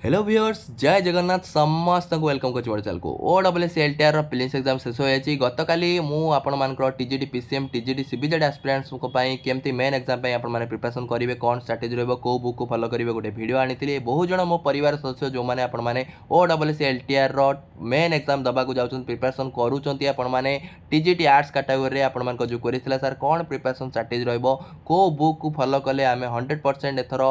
Hello viewers जय जगन्नाथ समस्त को वेलकम कर चैनल को ओडब्ल्यूएस एलटीआर प्रिलिम्स एग्जाम शेष हो जाए गतकाली मुझे TGT PCM TGT CBZ aspirants केमती मेन एग्जाम आप प्रिपरेशन करेंगे कौन स्ट्राटेजी रही कौ बुक को फॉलो करेंगे गोटे वीडियो आनी बहुत जन मो परिवार सदस्य जो मैंने आपने ओडब्ल्यूएस एलटीआर मेन एग्जाम दबाक जाऊँ प्रिपरेशन करुँचे टीजीटी आर्ट्स कैटेगरी आप जो कर सर कौन प्रिपरेशन स्ट्राटेजी रही कौ बुक को फॉलो कले आम 100% एथर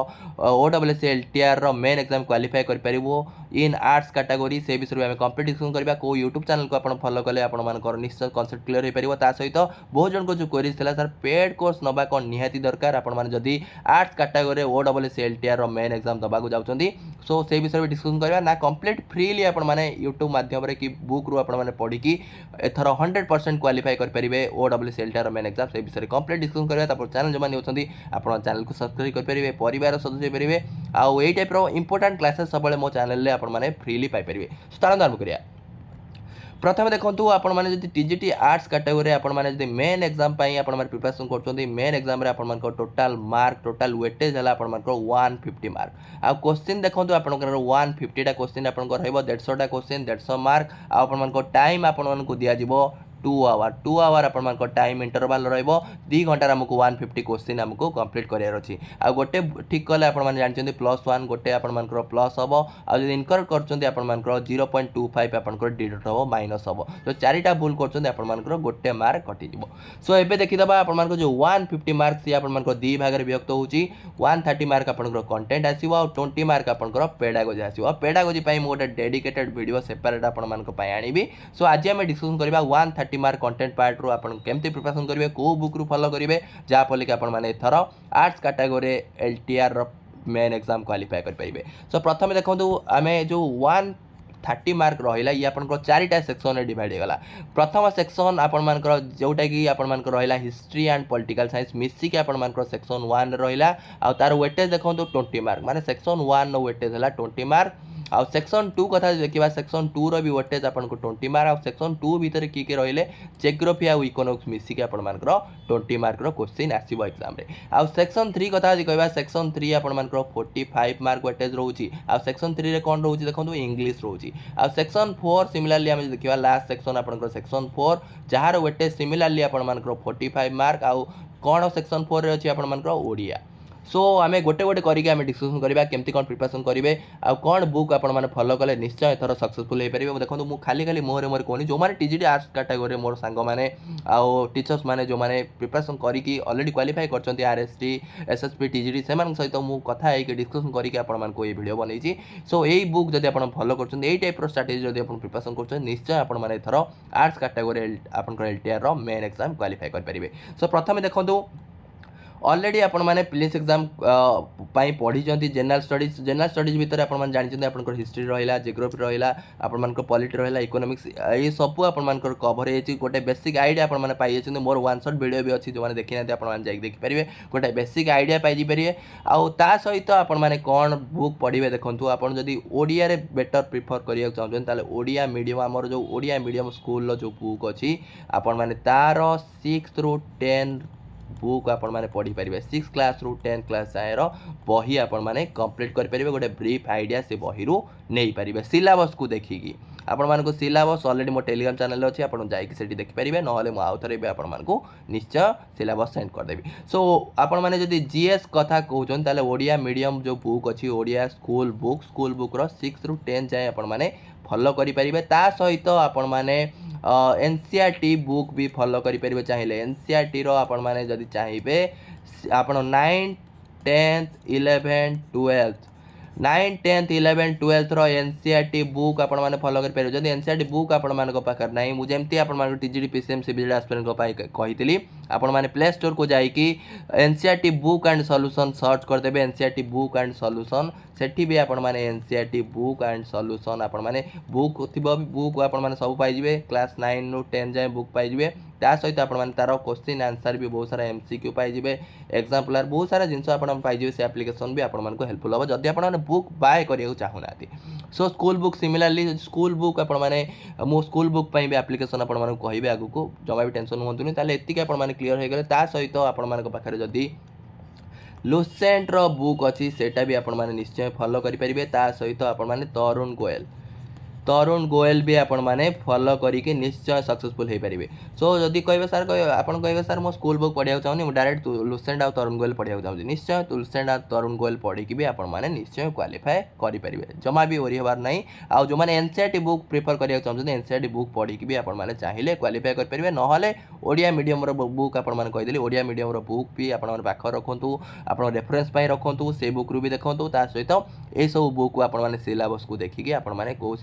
OWS LTR main exam qualify in arts category से विषय में आम कंप्लीट डिस्कसन करवा को यूट्यूब चैनल को आप फॉलो कले आपर निश्चय कनसेप्ट क्लीयर हो पार ता सहित बहुत जन को जो क्वेरीज था सर पेड कोर्स नवा कौन निहाती दरकार आपड़ी arts category OWS LTR main exam दबाक जाऊँगी सो से विषय में डिस्कसन करवा ना कंप्लीट फ्रीली आपने यूट्यूब माध्यम कि बुक रू आपने पढ़ी एथर 100% क्वालिफाई करेंगे ओडब्ल्यूएस एलटीआर मेन एग्जाम से विषय कंप्लीट डिस्कसन करवा चैनल जो मैंने होती आप चैनल को सब्सक्राइब करेंगे परिवार सदस्य पारे आउ यही टाइप इंपोर्टेंट क्लासेस सब मो चैनल में आपने फ्रीली पाइपर स्थान आरंभ करिया प्रथम देखो आपने टीजीटी आर्ट्स कैटेगरी आपने मेन एग्जाम प्रिपरेशन कर main exam total mark total weightage है आप 150 मार्क आ क्वेश्चन देखो आप 150टा क्वेश्चन आप 150टा क्वेश्चन 150 मार्क आप टाइम आपको दिज्व 2 आवर आप टाइम इंटरवाल री घंटार आमको 150 क्वेश्चन आमको कंप्लीट करार अच्छी आ गोटे ठीक कले आपने जानते +1 गोटे आपर प्लस हम आज इनकरेक्ट कर 0.25 आप डिडक्ट हम माइनस हम तो चारिटा भूल कर गोटे मार्क कटिज सो एबे देखीदा आप जो 150 मार्क सी आप दी भाग में विभक्त हो 130 मार्क आप कंटेंट आसो आ 20 मार्क आप पेडागोजी आसो पेडागोजी गोटे डेडिकेटेड वीडियो सेपरेट आपी सो आज आम डिस्कसन करवा 130 मार्क कंटेंट पार्ट रू आप केमती प्रिपरेशन करेंगे कौ बुक रू फॉलो करेंगे जहाँफल कि आपथर arts category LTR main exam qualify करेंगे सो प्रथम देखो आम जो 130 मार्क रहा ये आप चारिटा सेक्शन में डिवाइड होगा प्रथम सेक्शन आपर जोटा कि आपर रहा हिस्ट्री एंड पॉलिटिकल साइंस मिसिक आपर सेक्शन 1 रहा आ तार वेटेज देखो 20 मार्क माने सेक्शन 1 वेटेज है 20 मार्क आउ सेक्शन 2 कथा देखा सेक्शन 2 री वेटेज आपको 20 मार्क आ सेक्शन 2 भितर किए रही जियोग्राफी आउ इकोनॉमिक्स मिसिक आप 20 मार्क क्वेश्चन आसो एग्जाम आउ सेक्शन 3 कथा कह सेक्शन 3 आप 45 मार्क वेटेज रोचे आ सेक्शन 3 रे कौन रोचे देखो इंग्लीश रोचे आ सेक्शन 4 सिमिलरली आम देखा लास्ट सेक्शन आप सेक्शन 4 जार वेटेज सिमिलरली आप 45 मार्क आउ कौन सेक्शन 4 रे अच्छी आप ओडिया सो आम गोटे गोटे करके डिस्कसन करवा केमती कौन प्रिपरेशन करेंगे आ कौन बुक आप फॉलो कले निश्चय एथर सक्सेसफुल हो पारे देखो मुझे खाली खाली मोहरे मोहरे कहनी जो मैंने टीजीटी आर्ट्स कैटेगरी मोर सांग मैंने आउ टीचर्स मैंने जो मैंने प्रिपरेशन करके ऑलरेडी क्वालिफाई कर आरएसटी एसएसपी टीजीटी से सहित मुझे कथा है डिस्कसन करके आपको ये वीडियो बनई सो यही बुक जब आप फॉलो कर टाइप स्ट्राटेजी जब आप प्रिपरेशन कर निश्चय आपथर आर्ट्स कैटेगरी आप एलटीआर मेन एग्जाम क्वालिफाई करेंगे सो प्रथम देखो ऑलरेडी आपण मैंने प्रिलिम्स एग्जाम पढ़ी जनरल स्टडीज भितर आप जानते आप हिस्ट्री रहा जियोग्राफी रहा आप पॉलिटी रहा इकोनॉमिक्स ये सब आप कवर हो गोटे बेसिक आइडिया आप पाई मोर वन शॉट वीडियो भी अच्छी जो मैंने देखी ना आप देखिपारे गोटे बेसिक आइडिया पाइपर आउ ता सहित आप कौन बुक पढ़े देखो आप ओडिया बेटर प्रिफर करने चाहते ओडिया मीडियम आमर जो ओडिया मीडियम स्कूल जो बुक अच्छी आपण मैंने तार 6 ରୁ 10 बुक आप पढ़ी पारे 6 क्लास रू 10 क्लास जाए बही आपने कंप्लीट करेंगे गोटे ब्रीफ आइडिया से बही रू नहीं पारे सिलेबस को देखिकी आपण सिलेबस ऑलरेडी मो टेलीग्राम चैनल अच्छी आप जाकि देखिपारे ना आउ थे आपको निश्चय सिलेबस सेंड करदेवी सो आपण जब जीएस कथा कहते ओडिया मीडियम जो बुक अच्छी ओडिया स्कूल बुक 6 ରୁ 10 जाए आपने फॉलो करेंगे ता सहित आपण मैंने एनसीईआरटी बुक भी फॉलो करेंगे चाहिए एनसीईआरटी आपण मैंने जदि चाहिए आप 9th 10th 11th 12th 9th 10th 11th 12th NCERT book आप फॉलो करेंगे जब एनसीईआरटी बुक आपंकर ना मुझे आप टीजीटी पीसीएम सीबीजेड एस्पिरेंट कही आपने प्ले स्टोर को जाकि NCERT book and solution search करदे एनसीईआरटी बुक एंड सॉल्यूशन सेठी भी आपण माने एनसीईआरटी बुक एंड सॉल्यूशन आपण माने बुक थिबो बुक आपण माने सब पाइबे क्लास 9 ରୁ 10 जाए बुक पाइबे ता सहित आपण माने तार क्वेश्चन आंसर भी बहुत सारा एमसीक्यू पाइबे एग्जाम्पलर बहुत सारा जिनस आपण पाइबे से एप्लिकेशन भी आपण मानको हेल्पफुल हो जदि आपण माने बुक बाय करियो चाहुनाती so school book similarly school book आपण माने मो स्कूल बुक भी एप्लिकेशन आपण मानको कहिबे आगु को जमा भी टेंशन होंतुनी ताले एतिके आपण माने क्लियर हो गले ता सहित आपण मानको पाखरे जदि लुसेंटर बुक अच्छी सेटा भी आपण मैंने निश्चय फॉलो करेंगे। ता सहित आपण मैंने तरुण गोयल भी आपण मैंने फॉलो करके निश्चय सक्सेसफुल हो पारे। सो जदि कहे सर आपन कहे सर मो स्कूल बुक पढ़ा चाहूँ मुझे डायरेक्ट लुसेंट आउ तरुण गोयल पढ़ा चाहूँ निश्चय लुसेंट आ तरुण गोयल पढ़ी भी आपण मैंने निश्चय क्वालिफाए करेंगे जमा भी ओरी हबार नहीं। आउ जो मैंने एनसीईआरटी बुक प्रिफर करा चाहते एनसीईआरटी बुक पढ़ी भी आपण मैंने चाहिए क्वालिफाए करेंगे ना ओडिया मीडियम बुक आपण मैंने कहीदेली ओडिया मीडियम बुक भी आपण पाखे रखु आप रेफरेन्स रखु से बुक रू भी देखूँ ता सहित ये सब बुक को आपण मैंने सिलेबस को देखिए आपण मैंने कौ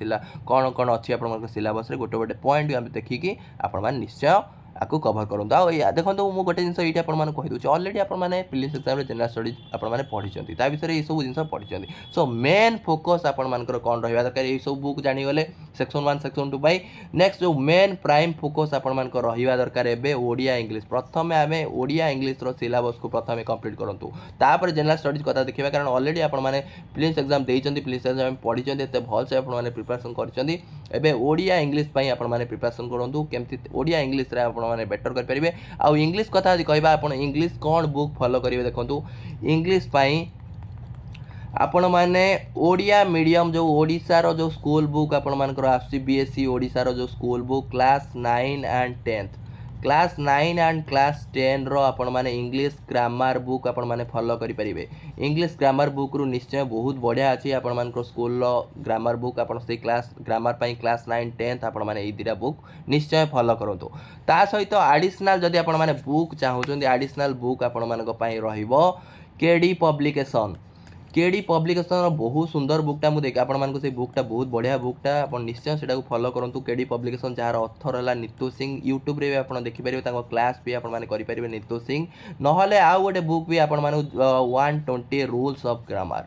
कौन कौन अच्छी आप सिलेबस गोटे गोटे पॉइंट भी देखिकी आपण मैंने निश्चय आपको कभर करूँ। देखो मुझे गोटे जिन ये कहीदे अलरेडी आपने प्रिलिम्स एग्जाम जनरल स्टडीज आपने पढ़ी ता विषय ये सब जिन पढ़ी। सो मेन फोकस आपर कौन रहा दरकार ये सब बुक जानीगले सेक्शन 1 सेक्शन 2 पाई। नेक्स्ट जो मेन प्राइम फोकस आपर रहा दरकार एवं ओडिया इंग्लीश प्रथम आम ओडिया इंग्लीश सिलेबस को प्रथम कंप्लीट करूँ तापर जनरल स्टडीज कथा देखा कारण अलरेडी आपने प्रिलिम्स एग्जाम देते प्रिलिम्स एग्जाम पढ़ी एत भलसे आपने प्रिपरेशन कर ओडिया इंग्लीश आपने प्रिपरेशन करूँ केमती ओडिया इंग्लीश मैंने बेटर करेंगे। आउ इंग्लीश कथा कहवा आप इंग्लीश कौन बुक फॉलो करेंगे देखो इंग्लीश आपण मैंने ओडिया मीडियम जो ओडिशार जो स्कूल बुक आपण मानकर आसी बीएससी ओडिशार जो school book class 9 and 10th class 9 and class 10 रो आपण माने इंग्लिश ग्रामर बुक आपण माने फॉलो करि परिबे। इंग्लिश ग्रामर बुक रु निश्चय बहुत बढ़िया अछि आपण मानकर स्कूल रो ग्रामर बुक आपण से क्लास ग्रामर पई क्लास 9 10th आपण माने ई दिरा बुक निश्चय फॉलो करंतु। ता सहित एडिशनल जदि आपण माने बुक चाहुचंदी एडिशनल बुक आपण मानक पई रहिबो केडी पब्लिकेशन बहुत सुंदर बुकटा मुझे देखिए आपको से बुकटा बहुत बढ़िया बुकटा आप निश्चय से फॉलो करूँ केडी पब्लिकेशन जार अथर है नीतू सिंह यूट्यूब रे भी आप देखिपारे क्लास भी आपरे नीतू सिंह ना आउ गोटे बुक भी आप 120 rules of grammar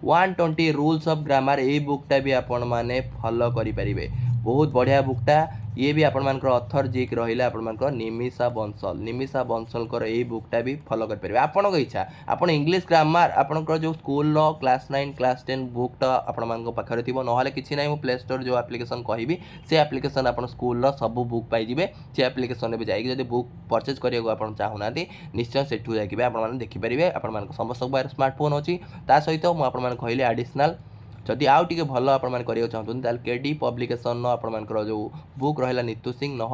120 rules of grammar ये बुकटा भी आपण मैंने फॉलो करेंगे बहुत बढ़िया बुकटा ये भी आपण मानकर अथर जी रहा आपण निमिषा बंसल ये बुकटा भी फॉलो करेंगे। आपण इच्छा आपण इंग्लिश ग्रामर आपंकर जो स्कूल क्लास 9 क्लास 10 बुकटा आपण पाखे थी ना कि ना प्ले स्टोर जो एप्लिकेशन कहि से एप्लिकेशन आप स्कूल सब बुक पाइबे से एप्लिकेशन भी जाकि बुक परचेज करने चाहूना निश्चय सेठू जाकि आप देखिपारे आप समस्त स्मार्टफोन अच्छी ता सहित मुझे कहली एडिशनल जदि आउ टे भल आप चाहते केडी पब्लिकेशन आपर जो बुक रहा नीतू सिंह ना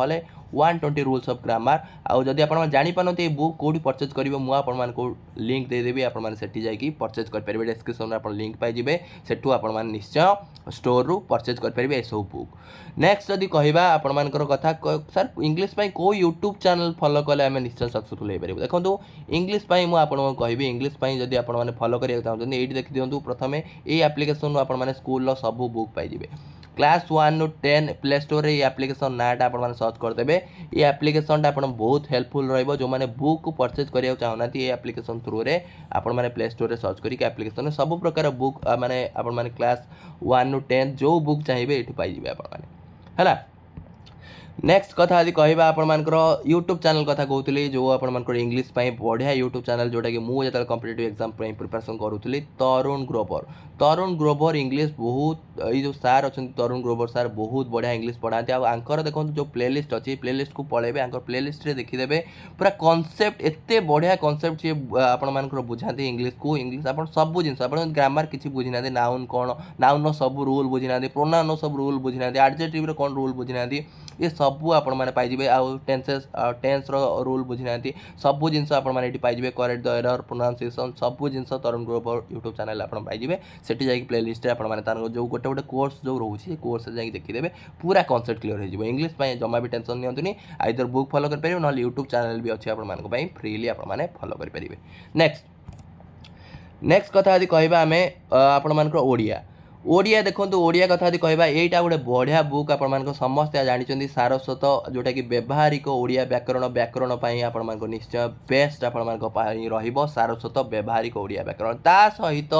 120 रूल्स ऑफ ग्रामर आउ जदि आप जापारती ये बुक कौटी परचेज करेंगे मुझे लिंक देदेवी आपठी जाकि परचेज करेंगे डिस्क्रिप्शन में आप लिंक पाइबे सेठू आप निश्चय स्टोर रु परचेज करेंगे ये बुक। नेक्स्ट जदि कहवा आपर कथा सर इंग्लिश को यूट्यूब चैनल फॉलो कले आम निश्चय सक्सेसफुल हो पारे देखो इंग्लिश मुझे कहि इंग्लिश जदि आप फॉलो करा चाहते ये देखी दिखाँ प्रथम ये एप्लिकेशन आप स्कूल सब बुक पाइबे क्लास 1 ରୁ 10 प्ले स्टोर ये एप्लिकेशन नाटा आप सर्च करदे ये एप्लिकेशन आप बहुत हेल्पफुल रही जो मैंने बुक को परचेज करा चाहूना ये एप्लिकेशन थ्रू रे आपने प्ले स्टोर रे सर्च करके एप्लिकेशन सब प्रकार बुक माने आप क्लास 1 ରୁ 10 जो बुक चाहिए ये पाइबे है। नेक्स्ट कथा यदि कहवा आपर यूट्यूब चैनल कथा कहते जो आपर इंग्लिश बढ़िया यूट्यूब चैनल जोटा कि मुझे जो कॉम्पिटिटिव एग्जाम प्रिपरेशन करूली तरुण ग्रोवर इंग्लिश बहुत ये जो सार अच्छा तरुण ग्रोवर सार बहुत बढ़िया इंग्लिश पढ़ाते आंकर देखो जो प्लेलिस्ट अच्छी प्लेलिस्ट को पढ़ेबे आंकर प्लेलिस्ट रे देखीदेवे पूरा कॉन्सेप्ट एते बढ़िया कॉन्सेप्ट सी आपर बुझाते इंग्लिश को इंग्लिश आप सब जिन ग्रामर किसी बुझी ना नाउन कौन नाउन सब रूल बुझी ना प्रोनाउन सब रूल बुझी ना एडजेक्टिव कौन रूल बुझी ना ये सबू आपण मैंने पाइबे आउ टेंस रूल बुझी ना सबू जिन आपड़ी पाइबे करेक्ट द एरर प्रोनाउंसिएशन सबू जिन तरुण ग्रोवर यूट्यूब चैनल आप पाइबे सेठी जाकि प्लेलिस्ट आपने जो गोटे गोटे कोर्स जो रोचे कोर्स जाकि देखीदेवे पूरा कॉन्सेप्ट क्लियर हो इंग्लिश जमा भी टेंशन नियंतुनी आइदर बुक फॉलो करेंगे ना यूट्यूब चैनल भी अच्छे आप फ्रीली आपने फॉलो करेंगे। नेक्स्ट कथा यदि कहवा आम आपण ओडिया ओडिया देखो ओडिया कथा यदि कहवा यहाँ गोटे बढ़िया बुक आप समस्ते जानते सारस्वत जोटा कि व्यवहारिक ओडिया व्याकरण आपण निश्चय बेस्ट आप सारस्वत व्यवहारिक ओडिया व्याकरण ता सहित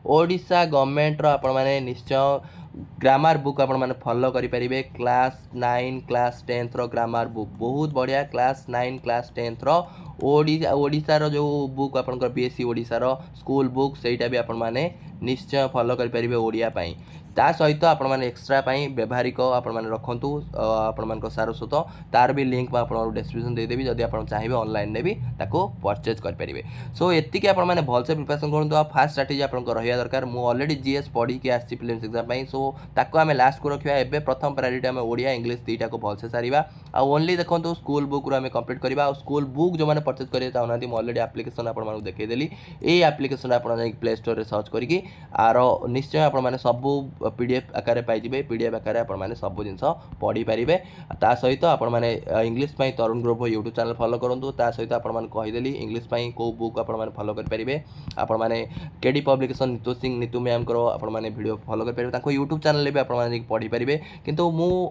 ओडिशा गवर्नमेंट आप निश्चय ग्रामर बुक आप फॉलो करेंगे क्लास 9 क्लास 10 रो ग्रामर बुक बहुत बढ़िया क्लास 9 क्लास 10 रो ओडिशार जो बुक आप बीएससी ओडिशार स्कूल बुक सेटा भी आप निश्चय फॉलो करेंगे ओडिया ତା ସହିତ ଆପଣମାନେ ଏକ୍ସଟ୍ରା ପାଇଁ ବ୍ୟବହାରିକ ଆପଣମାନେ ରଖନ୍ତୁ ଆପଣମାନଙ୍କ ସାରସ୍ୱତ ତାର ବି ଲିଙ୍କ୍ ମୁଁ ଆପଣଙ୍କୁ ଡେସ୍କ୍ରିପ୍ସନ୍ ଦେଇଦେବି ଯଦି ଆପଣ ଚାହିଁବେ ଅନଲାଇନ୍ରେ ବି ତାକୁ ପରଚେଜ୍ କରିପାରିବେ। ସୋ ଏତିକି ଆପଣମାନେ ଭଲସେ ପ୍ରିପାରେସନ୍ କରନ୍ତୁ। ଆଉ ଫାଷ୍ଟ ଷ୍ଟ୍ରାଟେଜି ଆପଣଙ୍କ ରହିବା ଦରକାର। ମୁଁ ଅଲରେଡ଼ି ଜିଏସ୍ ପଢ଼ିକି ଆସିଛି ପ୍ରିଲିମ୍ସ ଏକ୍ଜାମ୍ ପାଇଁ, ସୋ ତାକୁ ଆମେ ଲାଷ୍ଟକୁ ରଖିବା। ଏବେ ପ୍ରଥମ ପ୍ରାୟୋରିଟି ଆମେ ଓଡ଼ିଆ ଇଂଲିଶ ଦୁଇଟାକୁ ଭଲସେ ସାରିବା। ଆଉ ଓନ୍ଲି ଦେଖନ୍ତୁ ସ୍କୁଲ ବୁକ୍ରୁ ଆମେ କମ୍ପ୍ଲିଟ୍ କରିବା। ଆଉ ସ୍କୁଲ ବୁକ୍ ଯେଉଁମାନେ ପରଚେଜ୍ କରିବାକୁ ଚାହୁଁନାହାନ୍ତି ମୁଁ ଅଲରେଡ଼ି ଆପ୍ଲିକେସନ୍ ଆପଣମାନଙ୍କୁ ଦେଖାଇଦେଲି। ଏଇ ଆପ୍ଲିକେସନ୍ ଆପଣ ଯାଇକି ପ୍ଲେ ଷ୍ଟୋରରେ ସର୍ଚ୍ଚ କରିକି ଆର ନିଶ୍ଚୟ ଆପଣମାନେ ସବୁ PDF ଆକାରରେ ପାଇଯିବେ। PDF ଆକାରରେ ଆପଣମାନେ ସବୁ ଜିନିଷ ପଢ଼ିପାରିବେ। ତା ସହିତ ଆପଣମାନେ ଇଂଲିଶ ପାଇଁ ତରୁଣ ଗ୍ରୋଭର ୟୁଟ୍ୟୁବ୍ ଚ୍ୟାନେଲ୍ ଫଲୋ କରନ୍ତୁ। ତା ସହିତ ଆପଣମାନଙ୍କୁ କହିଦେଲି ଇଂଲିଶ ପାଇଁ କେଉଁ ବୁକ୍ ଆପଣମାନେ ଫଲୋ କରିପାରିବେ। ଆପଣମାନେ କେଡ଼ି ପବ୍ଲିକେସନ୍ ନିତୁ ସିଂ ନିତୁ ମ୍ୟାମ୍ଙ୍କର ଆପଣମାନେ ଭିଡ଼ିଓ ଫଲୋ କରିପାରିବେ। ତାଙ୍କ ୟୁଟ୍ୟୁବ୍ ଚ୍ୟାନେଲ୍ରେ ବି ଆପଣମାନେ ଯାଇକି ପଢ଼ିପାରିବେ। କିନ୍ତୁ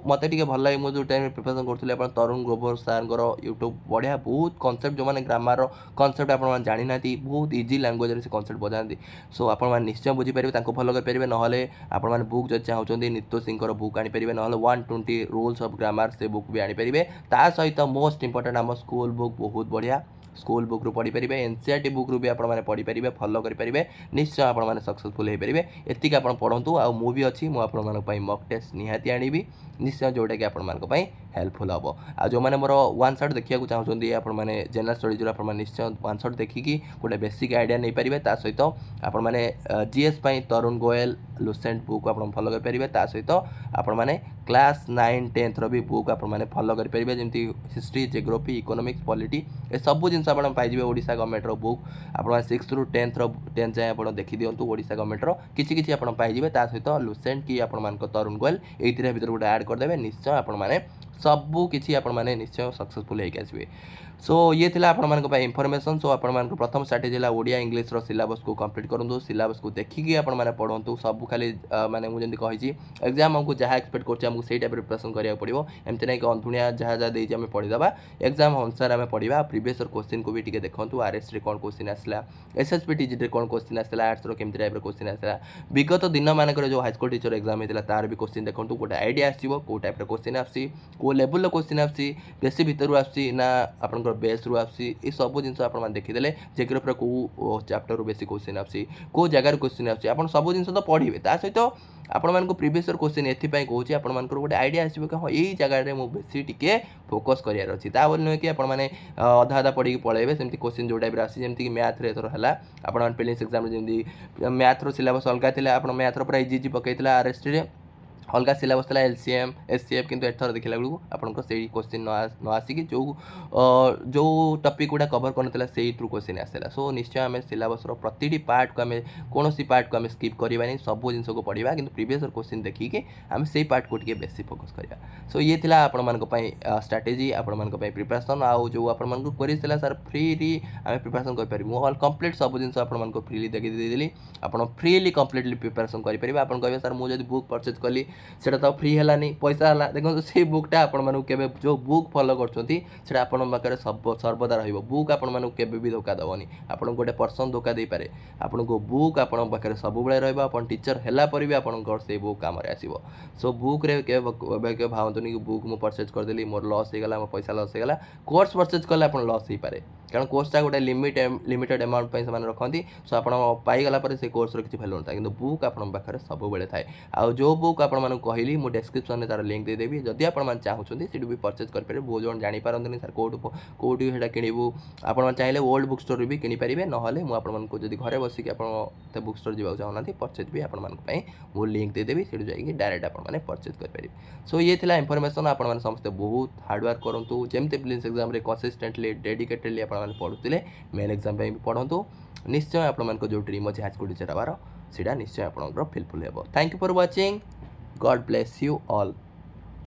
ମୋତେ ଟିକେ ଭଲ ଲାଗେ, ମୁଁ ଯେଉଁ ଟାଇମ୍ରେ ପ୍ରିପାରେସନ୍ କରୁଥିଲି ଆପଣ ତରୁଣ ଗ୍ରୋଭର ସାର୍ଙ୍କର ୟୁଟ୍ୟୁବ୍ ବଢ଼ିଆ ବହୁତ କନସେପ୍ଟ ଯେଉଁମାନେ ଗ୍ରାମାରର କନସେପ୍ଟ ଆପଣମାନେ ଜାଣିନାହାନ୍ତି ବହୁତ ଇଜି ଲାଙ୍ଗୁଏଜ୍ରେ ସେ କନସେପ୍ଟ ବଜାନ୍ତି। ସୋ ଆପଣମାନେ ନିଶ୍ଚୟ ବୁଝିପାରିବେ, ତାଙ୍କୁ ଫଲୋ କରିପାରିବେ। ନହେଲେ ଆପଣମାନେ ବୁକ୍ ଯଦି ଚାହୁଁଛନ୍ତି ନିତୁ ସିଂଙ୍କର ବୁକ୍ ଆଣିପାରିବେ, ନହେଲେ 120 ରୁଲ୍ସ ଅଫ୍ ଗ୍ରାମାର ସେ ବୁକ୍ ବି ଆଣିପାରିବେ। ତା ସହିତ ମୋଷ୍ଟ ଇମ୍ପୋର୍ଟାଣ୍ଟ ଆମ ସ୍କୁଲ ବୁକ୍ ବହୁତ ବଢ଼ିଆ, ସ୍କୁଲ ବୁକ୍ରୁ ପଢ଼ିପାରିବେ। NCERT ବୁକ୍ରୁ ବି ଆପଣମାନେ ପଢ଼ିପାରିବେ, ଫଲୋ କରିପାରିବେ। ନିଶ୍ଚୟ ଆପଣମାନେ ସକ୍ସେସଫୁଲ୍ ହୋଇପାରିବେ। ଏତିକି ଆପଣ ପଢ଼ନ୍ତୁ। ଆଉ ମୁଁ ବି ଅଛି, ମୁଁ ଆପଣମାନଙ୍କ ପାଇଁ ମକ୍ ଟେଷ୍ଟ ନିହାତି ଆଣିବି ନିଶ୍ଚୟ, ଯେଉଁଟାକି ଆପଣମାନଙ୍କ ପାଇଁ ହେଲ୍ପଫୁଲ୍ ହେବ। ଆଉ ଯେଉଁମାନେ ମୋର ୱାନ୍ ସଟ୍ ଦେଖିବାକୁ ଚାହୁଁଛନ୍ତି ଆପଣମାନେ ଜେନେରାଲ୍ ଷ୍ଟଡ଼ିଜ୍ରୁ ଆପଣମାନେ ନିଶ୍ଚୟ ୱାନ୍ ସଟ୍ ଦେଖିକି ଗୋଟେ ବେସିକ୍ ଆଇଡ଼ିଆ ନେଇପାରିବେ। ତା ସହିତ ଆପଣମାନେ GS ପାଇଁ ତରୁଣ ଗୋଏଲ ଲୁସେଣ୍ଟ ବୁକ୍ ଆପଣ ଫଲୋ କରିପାରିବେ। ତା ସହିତ ଆପଣମାନେ କ୍ଲାସ୍ 9, 10ର ବି ବୁକ୍ ଆପଣମାନେ ଫଲୋ କରିପାରିବେ, ଯେମିତି ହିଷ୍ଟ୍ରି, ଜିଓଗ୍ରାଫି, ଇକୋନୋମିକ୍ସ, ପଲିଟି ଏସବୁ ଜିନିଷ ଆପଣ ପାଇଯିବେ। ଓଡ଼ିଶା ଗଭର୍ଣ୍ଣମେଣ୍ଟର ବୁକ୍ ଆପଣମାନେ 6ରୁ 10 ଯାଏଁ ଆପଣ ଦେଖିଦିଅନ୍ତୁ। ଓଡ଼ିଶା ଗଭର୍ଣ୍ଣମେଣ୍ଟର କିଛି କିଛି ଆପଣ ପାଇଯିବେ। ତା ସହିତ ଲୁସେଣ୍ଟ କି ଆପଣମାନଙ୍କ ତରୁଣ ଗୋଏଲ ଏଇଥିରେ ଭିତରେ ଗୋଟେ ଆଡ଼୍ କରିଦେବେ। ନିଶ୍ଚୟ ଆପଣମାନେ ସବୁ କିଛି ଆପଣମାନେ ନିଶ୍ଚୟ ସକ୍ସେସଫୁଲ୍ ହେଇକି ଆସିବେ। ସୋ ଇଏ ଥିଲା ଆପଣମାନଙ୍କ ପାଇଁ ଇନଫର୍ମେସନ୍। ସୋ ଆପଣମାନଙ୍କ ପ୍ରଥମ ଷ୍ଟ୍ରାଟେଜି ହେଲା ଓଡ଼ିଆ ଇଂଲିଶର ସିଲାବସ୍କୁ କମ୍ପ୍ଲିଟ୍ କରନ୍ତୁ। ସିଲାବସ୍କୁ ଦେଖିକି ଆପଣମାନେ ପଢ଼ନ୍ତୁ। ସବୁ ଖାଲି ମାନେ ମୁଁ ଯେମିତି କହିଛି ଏକ୍ଜାମ୍ ଆମକୁ ଯାହା ଏକ୍ସପେକ୍ଟ କରୁଛି ଆମକୁ ସେଇ ଟାଇପ୍ରେ ପ୍ରିପାରେସନ୍ କରିବାକୁ ପଡ଼ିବ। ଏମିତି ନାହିଁ କି ଅନ୍ଧୁଣିଆ ଯାହା ଯାହା ଦେଇଛି ଆମେ ପଢ଼ିଦେବା, ଏକ୍ଜାମ୍ ଅନୁସାରେ ଆମେ ପଢ଼ିବା। ପ୍ରିଭିୟସ୍ ଇୟର୍ କୋଶ୍ଚିନ୍କୁ ବି ଟିକେ ଦେଖନ୍ତୁ। RSରେ କ'ଣ କୋଶ୍ଚିନ୍ ଆସିଲା, SSB TGTରେ କ'ଣ କୋଶ୍ଚିନ୍ ଆସିଥିଲା, ଆର୍ଟ୍ସର କେମିତି ଟାଇପ୍ର କୋଶ୍ଚିନ୍ ଆସିଥିଲା, ବିଗତ ଦିନମାନଙ୍କରେ ଯେଉଁ ହାଇସ୍କୁଲ ଟିଚର ଏକ୍ଜାମ୍ ହେଇଥିଲା ତାର ବି କୋଶ୍ଚିନ୍ ଦେଖନ୍ତୁ। ଗୋଟେ ଆଇଡ଼ିଆ ଆସିଯିବ କେଉଁ ଟାଇପ୍ର କୋଶ୍ଚିନ୍ ଆସୁଛି, କେଉଁ ଲେବୁଲ୍ର କୋଶ୍ଚିନ୍ ଆସୁଛି, ବେଶୀ ଭିତରୁ ଆସୁଛି ନା ଆପଣଙ୍କର ବେସ୍ରୁ ଆସୁଛି। ଏସବୁ ଜିନିଷ ଆପଣମାନେ ଦେଖିଦେଲେ ଜିଓଗ୍ରାଫିର କେଉଁ ଚାପ୍ଟରରୁ ବେଶୀ କୋଶ୍ଚିନ୍ ଆସୁଛି, କେଉଁ ଜାଗାରୁ କୋଶ୍ଚିନ୍ ଆସୁଛି, ଆପଣ ସବୁ ଜିନିଷ ତ ପଢ଼ିବେ। ତା ସହିତ ଆପଣମାନଙ୍କୁ ପ୍ରିଭିୟସ୍ ଇୟର୍ କୋଶ୍ଚିନ୍ ଏଥିପାଇଁ କହୁଛି ଆପଣମାନଙ୍କର ଗୋଟେ ଆଇଡ଼ିଆ ଆସିବ କି ହଁ ଏଇ ଜାଗାରେ ମୁଁ ବେଶୀ ଟିକେ ଫୋକସ୍ କରିବାର ଅଛି। ତା ବୋଲି ନୁହେଁ କି ଆପଣମାନେ ଅଧା ଅଧା ପଢ଼ିକି ପଳାଇବେ। ସେମିତି କୋଶ୍ଚିନ୍ ଯେଉଁ ଟାଇପ୍ର ଆସିଛି, ଯେମିତିକି ମ୍ୟାଥ୍ରେ ଏଥର ହେଲା ଆପଣମାନେ ପ୍ରିଲିମ୍ସ ଏକ୍ଜାମ୍ରେ ଯେମିତି ମ୍ୟାଥ୍ର ସିଲାବସ୍ ଅଲଗା ଥିଲା, ଆପଣ ମ୍ୟାଥ୍ର ପୁରା ଇଜି ପକାଇଥିଲା। RSTରେ ଅଲଗା ସିଲାବସ୍ ଥିଲା LCM SCF, କିନ୍ତୁ ଏଥର ଦେଖିଲା ବେଳକୁ ଆପଣଙ୍କର ସେଇ କୋଶ୍ଚିନ୍ ନ ଆସିକି ଯେଉଁ ଟପିକ୍ ଗୁଡ଼ା କଭର୍ କରିନଥିଲା ସେଇଥିରୁ କୋଶ୍ଚିନ୍ ଆସିଥିଲା। ସୋ ନିଶ୍ଚୟ ଆମେ ସିଲାବସ୍ର ପ୍ରତିଟି ପାର୍ଟକୁ ଆମେ କୌଣସି ପାର୍ଟକୁ ଆମେ ସ୍କିପ୍ କରିବାନି, ସବୁ ଜିନିଷକୁ ପଢ଼ିବା, କିନ୍ତୁ ପ୍ରିଭିୟସ୍ ଇୟର୍ କୋଶ୍ଚିନ୍ ଦେଖିକି ଆମେ ସେଇ ପାର୍ଟକୁ ଟିକେ ବେଶୀ ଫୋକସ୍ କରିବା। ସୋ ଇଏ ଥିଲା ଆପଣମାନଙ୍କ ପାଇଁ ଷ୍ଟ୍ରାଟେଜି, ଆପଣମାନଙ୍କ ପାଇଁ ପ୍ରିପାରେସନ୍। ଆଉ ଯେଉଁ ଆପଣମାନଙ୍କୁ କ୍ୱେରିଜ୍ ଥିଲା ସାର୍ ଫ୍ରିଲି ଆମେ ପ୍ରିପାରେସନ୍ କରିପାରିବୁ, ମୁଁ କମ୍ପ୍ଲିଟ୍ ସବୁ ଜିନିଷ ଆପଣମାନଙ୍କୁ ଫ୍ରିଲି ଦେଇଦେଲି। ଆପଣ ଫ୍ରିଲି କମ୍ପ୍ଲିଟଲି ପ୍ରିପାରେସନ୍ କରିପାରିବେ। ଆପଣ କହିବେ ସାର୍ ମୁଁ ଯଦି ବୁକ୍ ପରଚେଜ୍ କଲି সেটা তো ফ্রি ହେଲାନି, ପଇସା ହେଲା। ଦେଖନ୍ତୁ ସେଇ ବୁକ୍ଟା ଆପଣମାନଙ୍କୁ କେବେ ଯେଉଁ ବୁକ୍ ଫଲୋ କରୁଛନ୍ତି ସେଇଟା ଆପଣଙ୍କ ପାଖରେ ସର୍ବଦା ରହିବ। ବୁକ୍ ଆପଣମାନଙ୍କୁ କେବେ ବି ଧୋକା ଦେବନି। ଆପଣଙ୍କୁ ଗୋଟେ ପର୍ସନ୍ ଧୋକା ଦେଇପାରେ, ଆପଣଙ୍କୁ ବୁକ୍ ଆପଣଙ୍କ ପାଖରେ ସବୁବେଳେ ରହିବ। ଆପଣ ଟିଚର୍ ହେଲା ପରେ ବି ଆପଣଙ୍କର ସେଇ ବୁକ୍ କାମରେ ଆସିବ। ସୋ ବୁକ୍ରେ କେବେ ଭାବନ୍ତୁନି କି ବୁକ୍ ମୁଁ ପରଚେଜ୍ କରିଦେଲି ମୋର ଲସ୍ ହେଇଗଲା, ମୋ ପଇସା ଲସ୍ ହେଇଗଲା। କୋର୍ସ ପରଚେଜ୍ କଲେ ଆପଣ ଲସ୍ ହେଇପାରେ, କାରଣ କୋର୍ସଟା ଗୋଟେ ଲିମିଟେଡ୍ ଆମାଉଣ୍ଟ ପାଇଁ ସେମାନେ ରଖନ୍ତି। ସୋ ଆପଣ ପାଇଗଲା ପରେ ସେ କୋର୍ସର କିଛି ଭ୍ୟାଲୁ ନଥାଏ, କିନ୍ତୁ ବୁକ୍ ଆପଣଙ୍କ ପାଖରେ ସବୁବେଳେ ଥାଏ। ଆଉ ଯେଉଁ ବୁକ୍ ଆପଣମାନଙ୍କୁ କହିଲି ମୁଁ ଡେସ୍କ୍ରିପ୍ସନ୍ରେ ତା'ର ଲିଙ୍କ୍ ଦେଇଦେବି, ଯଦି ଆପଣମାନେ ଚାହୁଁଛନ୍ତି ସେଠୁ ବି ପରଚେଜ୍ କରିପାରିବେ। ବହୁତ ଜଣ ଜାଣିପାରନ୍ତିନି ସାର୍ କେଉଁଠି ସେଇଟା କିଣିବୁ, ଆପଣମାନେ ଚାହିଁଲେ ଓଲ୍ଡ ବୁକ୍ ଷ୍ଟୋର୍ରୁ ବି କିଣିପାରିବେ। ନହେଲେ ମୁଁ ଆପଣମାନଙ୍କୁ ଯଦି ଘରେ ବସିକି ଆପଣ ବୁକ୍ ଷ୍ଟୋର୍ ଯିବାକୁ ଚାହୁଁନାହାନ୍ତି ପରଚେଜ୍ ବି ଆପଣମାନଙ୍କ ପାଇଁ ମୁଁ ଲିଙ୍କ୍ ଦେଇଦେବି, ସେଠୁ ଯାଇକି ଡାଇରେକ୍ଟ ଆପଣମାନେ ପରଚେଜ୍ କରିପାରିବେ। ସୋ ଇଏ ଥିଲା ଇନଫର୍ମେସନ୍। ଆପଣମାନେ ସମସ୍ତେ ବହୁତ ହାର୍ଡ଼ୱାର୍କ କରନ୍ତୁ, ଯେମିତି ପ୍ରିଲିମ୍ସ ଏକ୍ଜାମ୍ରେ କନସିଷ୍ଟେଣ୍ଟଲି ଡେଡିକେଟେଡ଼ଲି ଆପଣମାନେ ପଢ଼ୁଥିଲେ ମେନ୍ ଏକ୍ଜାମ୍ ପାଇଁ ବି ପଢ଼ନ୍ତୁ। ନିଶ୍ଚୟ ଆପଣମାନଙ୍କ ଯେଉଁ ଡ୍ରିମ୍ ଅଛି ହାଇସ୍କୁଲ ଟିଚର୍ ହେବାର ସେଇଟା ନିଶ୍ଚୟ ଆପଣଙ୍କର ଫୁଲଫିଲ୍ ହେବ। Thank you for watching. God bless you all.